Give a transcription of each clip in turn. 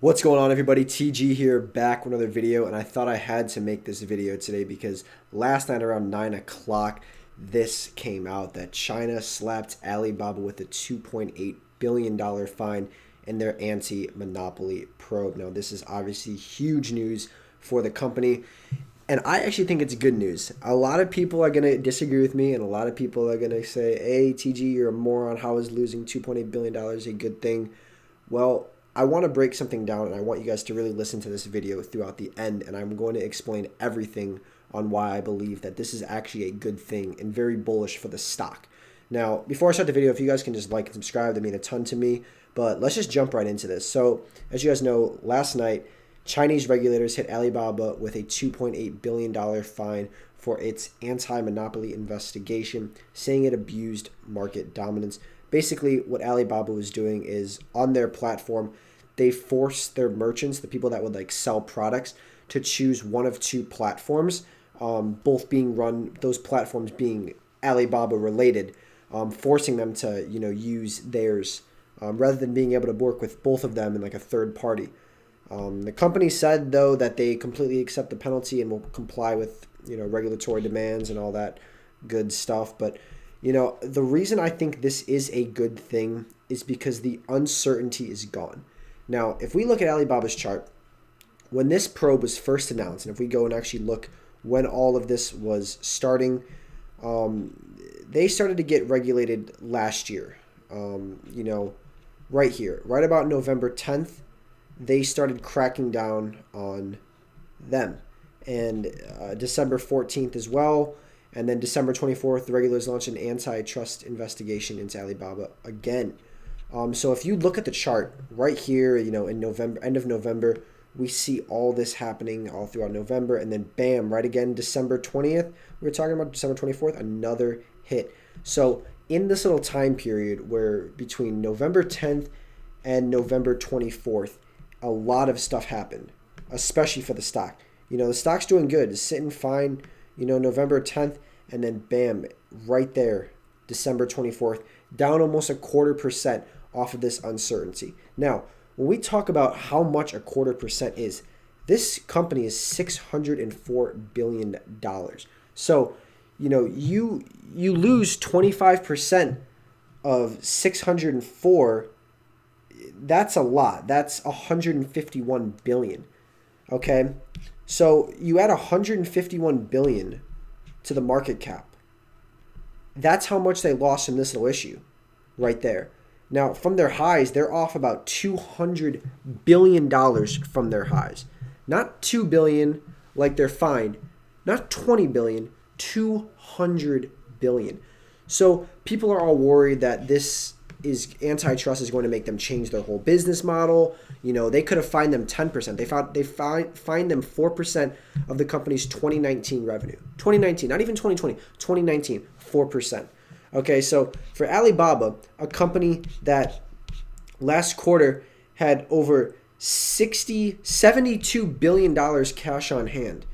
What's going on, everybody? TG here, back with another video, and I thought I had to make this video today because last night around 9 o'clock, this came out that China slapped Alibaba with a $2.8 billion fine in their anti-monopoly probe. Now, this is obviously huge news for the company, and I actually think it's good news. A lot of people are going to disagree with me, and a lot of people are going to say, hey, TG, you're a moron. How is losing $2.8 billion a good thing? Well, I want to break something down, and I want you guys to really listen to this video throughout the end, and I'm going to explain everything on why I believe that this is actually a good thing and very bullish for the stock. Now, before I start the video, if you guys can just like and subscribe, that mean a ton to me, but let's just jump right into this. So, as you guys know, last night, Chinese regulators hit Alibaba with a $2.8 billion fine for its anti-monopoly investigation, saying it abused market dominance. Basically, what Alibaba was doing is on their platform, they forced their merchants, the people that would like sell products, to choose one of two platforms, both being run, those platforms being Alibaba related, forcing them to use theirs rather than being able to work with both of them in like a third party. The company said though that they completely accept the penalty and will comply with regulatory demands and all that good stuff, but the reason I think this is a good thing is because the uncertainty is gone. Now, if we look at Alibaba's chart, when this probe was first announced, and if we go and actually look when all of this was starting, they started to get regulated last year. Right here, right about November 10th, they started cracking down on them. And December 14th as well. And then December 24th, the regulators launched an antitrust investigation into Alibaba again. So if you look at the chart right here, in November, end of November, we see all this happening all throughout November. And then bam, right again, December 20th, we were talking about December 24th, another hit. So in this little time period where between November 10th and November 24th, a lot of stuff happened, especially for the stock. The stock's doing good. It's sitting fine. November 10th, and then bam, right there, December 24th, down almost 0.25% off of this uncertainty. Now, when we talk about how much 0.25% is, this company is $604 billion. So, you lose 25% of 604. That's a lot. That's 151 billion. Okay? So you add 151 billion to the market cap. That's how much they lost in this little issue right there. Now, from their highs, they're off about $200 billion from their highs. Not 2 billion like they're fine. Not 20 billion, 200 billion. So people are all worried that this antitrust is going to make them change their whole business model. They could have fined them 10%. They fined them 4% of the company's 2019 revenue. 2019, not even 2020, 2019, 4%. Okay, so for Alibaba, a company that last quarter had over $72 billion cash on hand.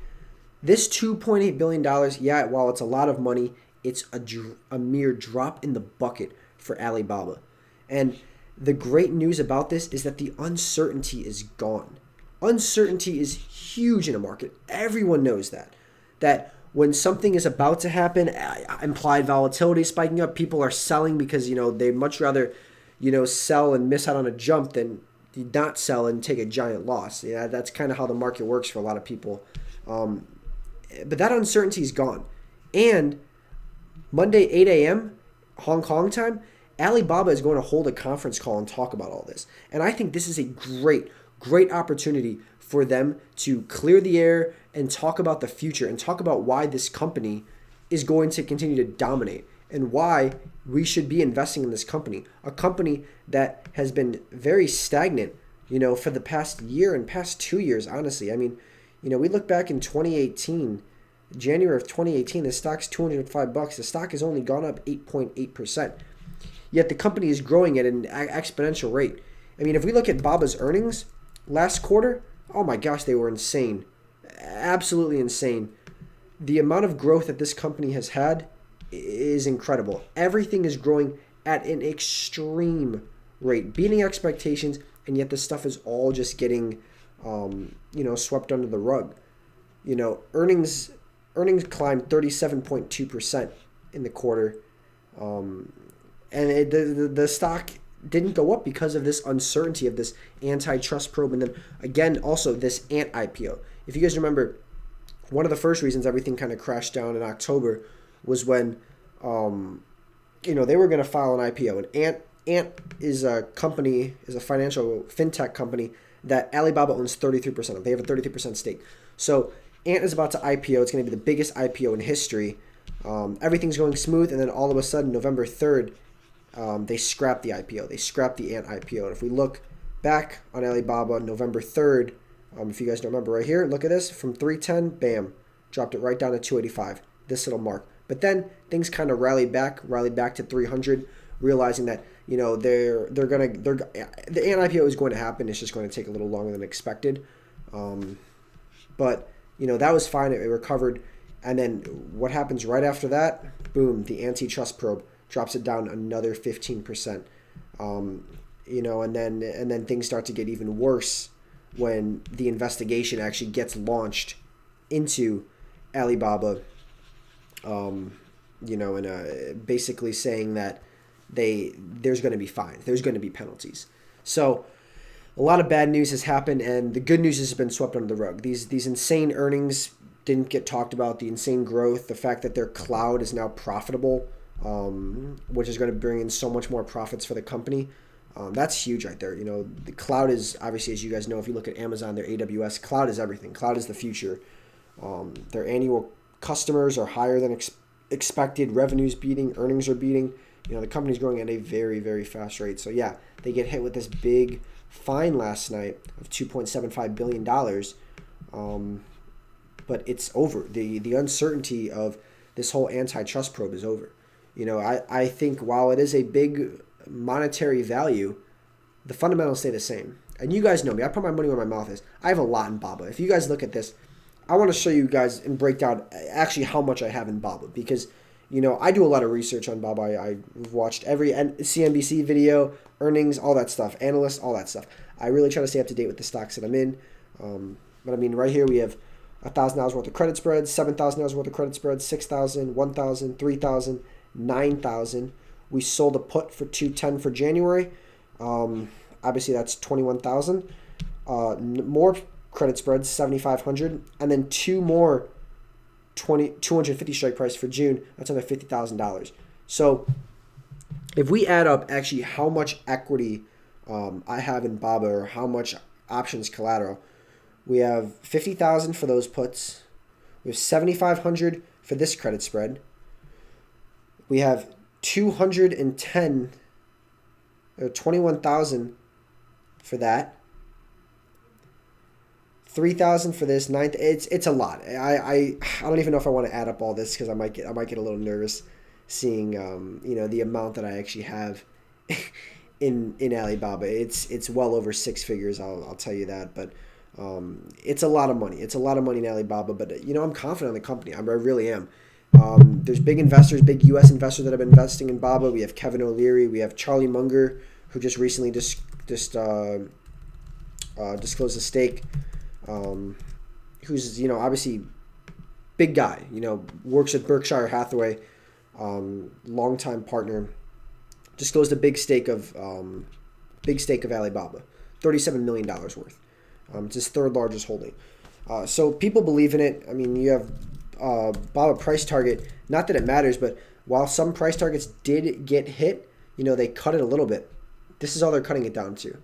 This $2.8 billion, yeah, while it's a lot of money, it's a mere drop in the bucket for Alibaba. And the great news about this is that the uncertainty is gone. Uncertainty is huge in a market. Everyone knows that. That when something is about to happen, implied volatility spiking up, people are selling because, they much rather, sell and miss out on a jump than not sell and take a giant loss. Yeah, that's kind of how the market works for a lot of people. But that uncertainty is gone. And Monday, 8 a.m., Hong Kong time, Alibaba is going to hold a conference call and talk about all this. And I think this is a great opportunity for them to clear the air and talk about the future and talk about why this company is going to continue to dominate and why we should be investing in this company. A company that has been very stagnant, for the past year and past 2 years, honestly. I mean, we look back in 2018, January of 2018, the stock's $205. The stock has only gone up 8.8%. Yet the company is growing at an exponential rate. I mean, if we look at Baba's earnings last quarter, oh my gosh, they were insane. Absolutely insane. The amount of growth that this company has had is incredible. Everything is growing at an extreme rate, beating expectations and yet this stuff is all just getting, swept under the rug. Earnings climbed 37.2% in the quarter, and the stock didn't go up because of this uncertainty of this antitrust probe, and then again also this Ant IPO. If you guys remember, one of the first reasons everything kind of crashed down in October was when they were going to file an IPO, and Ant is a financial fintech company that Alibaba owns 33% of. They have a 33% stake. So Ant is about to IPO. It's going to be the biggest IPO in history. Everything's going smooth, and then all of a sudden, November 3rd, they scrapped the IPO. They scrapped the Ant IPO. And if we look back on Alibaba, November 3rd, if you guys don't remember right here, look at this. From 310, bam, dropped it right down to 285, this little mark. But then things kind of rallied back to 300, realizing that the Ant IPO is going to happen. It's just going to take a little longer than expected. But that was fine. It recovered. And then what happens right after that? Boom, the antitrust probe drops it down another 15%. And then things start to get even worse when the investigation actually gets launched into Alibaba. Basically saying that there's going to be fines, there's going to be penalties. So a lot of bad news has happened, and the good news has been swept under the rug. These insane earnings didn't get talked about. The insane growth, the fact that their cloud is now profitable, which is going to bring in so much more profits for the company. That's huge right there. The cloud is obviously, as you guys know, if you look at Amazon, their AWS, cloud is everything. Cloud is the future. Their annual customers are higher than expected. Revenues beating, earnings are beating. The company's growing at a very, very fast rate. So yeah, they get hit with this big fine last night of $2.75 billion. But it's over. The uncertainty of this whole antitrust probe is over. I think while it is a big monetary value, the fundamentals stay the same. And you guys know me. I put my money where my mouth is. I have a lot in Baba. If you guys look at this, I want to show you guys and break down actually how much I have in Baba, because I do a lot of research on Baba. I've watched every CNBC video, earnings, all that stuff, analysts, all that stuff. I really try to stay up to date with the stocks that I'm in. But I mean, right here we have $1,000 worth of credit spreads, $7,000 worth of credit spreads, $6,000, $1,000, $3,000, $9,000. We sold a put for $210 for January. Obviously, that's $21,000. More credit spreads, $7,500, and then two more 250 strike price for June. That's another $50,000. So if we add up actually how much equity I have in Baba, or how much options collateral, we have $50,000 for those puts. We have $7,500 for this credit spread. We have 210 or 21,000 for that. 3,000 for this, 9. It's a lot. I don't even know if I want to add up all this, because I might get a little nervous seeing the amount that I actually have in Alibaba. It's well over six figures. I'll tell you that. But it's a lot of money. It's a lot of money in Alibaba. But I'm confident in the company. I really am. There's big investors, big U.S. investors that have been investing in Baba. We have Kevin O'Leary. We have Charlie Munger, who just recently disclosed a stake. Who's obviously big guy. Works at Berkshire Hathaway, longtime partner. Disclosed a big stake of Alibaba, $37 million worth. It's his third largest holding. So people believe in it. I mean, you have Baba price target. Not that it matters, but while some price targets did get hit, they cut it a little bit. This is all they're cutting it down to.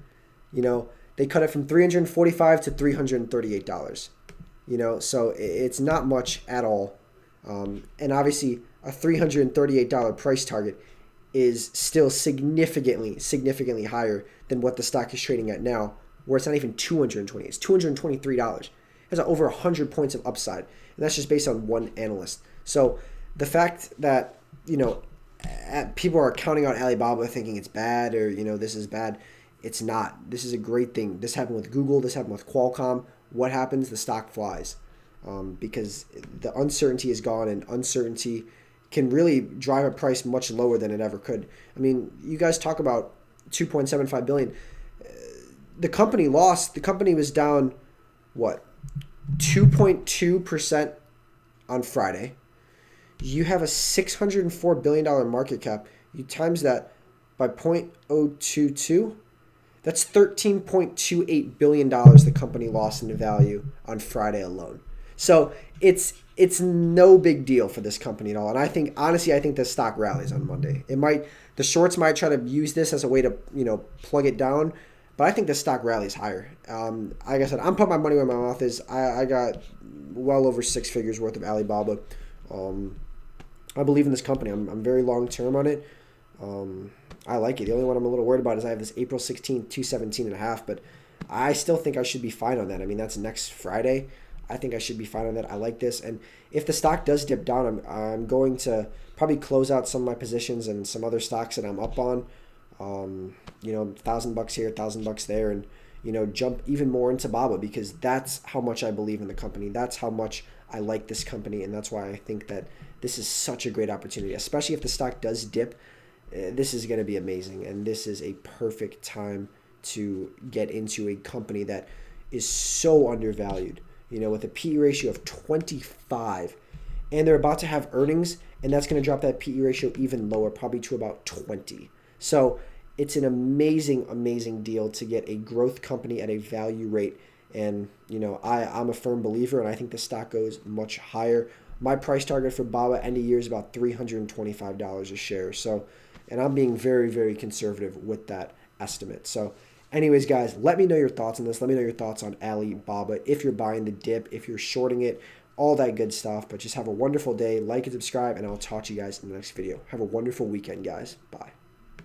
They cut it from $345 to $338. So it's not much at all. And obviously, a $338 price target is still significantly higher than what the stock is trading at now, where it's not even $220. It's $223. It has over 100 points of upside, and that's just based on one analyst. So the fact that people are counting out Alibaba, thinking it's bad, or this is bad, it's not. This is a great thing. This happened with Google. This happened with Qualcomm. What happens? The stock flies, because the uncertainty is gone, and uncertainty can really drive a price much lower than it ever could. I mean, you guys talk about $2.75 billion. the company lost. The company was down, what, 2.2% on Friday. You have a $604 billion market cap. You times that by 0.022. That's $13.28 billion the company lost in value on Friday alone. So it's no big deal for this company at all. And I think, honestly, I think the stock rallies on Monday. The shorts might try to use this as a way to, plug it down. But I think the stock rallies higher. Like I said, I'm putting my money where my mouth is. I got well over 6 figures worth of Alibaba. I believe in this company. I'm very long term on it. I like it. The only one I'm a little worried about is I have this April 16th, 217.5, but I still think I should be fine on that. I mean, that's next Friday. I think I should be fine on that. I like this. And if the stock does dip down, I'm going to probably close out some of my positions and some other stocks that I'm up on. $1,000 here, $1,000 there, and, jump even more into Baba, because that's how much I believe in the company. That's how much I like this company. And that's why I think that this is such a great opportunity, especially if the stock does dip. This is going to be amazing, and this is a perfect time to get into a company that is so undervalued, with a PE ratio of 25, and they're about to have earnings, and that's going to drop that PE ratio even lower, probably to about 20. So it's an amazing, amazing deal to get a growth company at a value rate, and I'm a firm believer, and I think the stock goes much higher. My price target for Baba end of year is about $325 a share. So, and I'm being very, very conservative with that estimate. So anyways, guys, let me know your thoughts on this. Let me know your thoughts on Alibaba, if you're buying the dip, if you're shorting it, all that good stuff. But just have a wonderful day. Like and subscribe, and I'll talk to you guys in the next video. Have a wonderful weekend, guys. Bye.